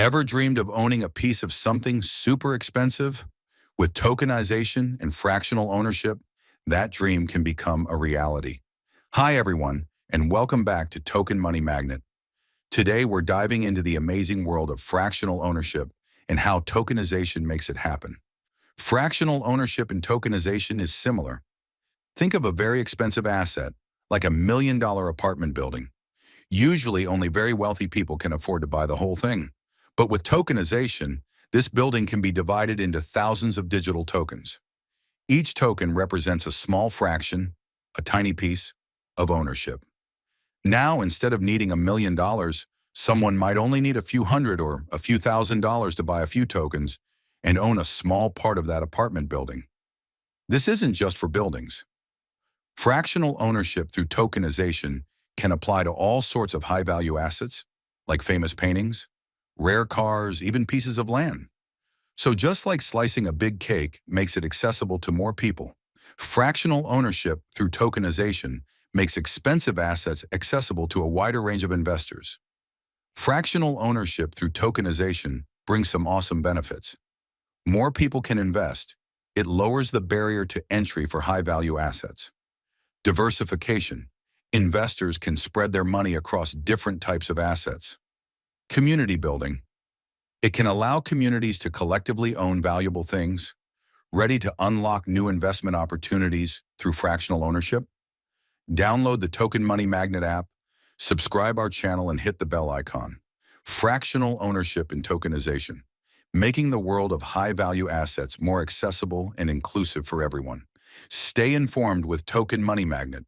Ever dreamed of owning a piece of something super expensive? With tokenization and fractional ownership, that dream can become a reality. Hi everyone, and welcome back to Token Money Magnet. Today we're diving into the amazing world of fractional ownership and how tokenization makes it happen. Fractional ownership and tokenization is similar. Think of a very expensive asset, like a $1 million apartment building. Usually only very wealthy people can afford to buy the whole thing. But with tokenization, this building can be divided into thousands of digital tokens. Each token represents a small fraction, a tiny piece, of ownership. Now, instead of needing $1 million, someone might only need a few hundred or a few $1,000s to buy a few tokens and own a small part of that apartment building. This isn't just for buildings. Fractional ownership through tokenization can apply to all sorts of high-value assets, like famous paintings, rare cars, even pieces of land. So just like slicing a big cake makes it accessible to more people, fractional ownership through tokenization makes expensive assets accessible to a wider range of investors. Fractional ownership through tokenization brings some awesome benefits. More people can invest. It lowers the barrier to entry for high-value assets. Diversification. Investors can spread their money across different types of assets. Community building. It can allow communities to collectively own valuable things, ready to unlock new investment opportunities through fractional ownership. Download the Token Money Magnet app, subscribe our channel, and hit the bell icon. Fractional ownership and tokenization, making the world of high-value assets more accessible and inclusive for everyone. Stay informed with Token Money Magnet.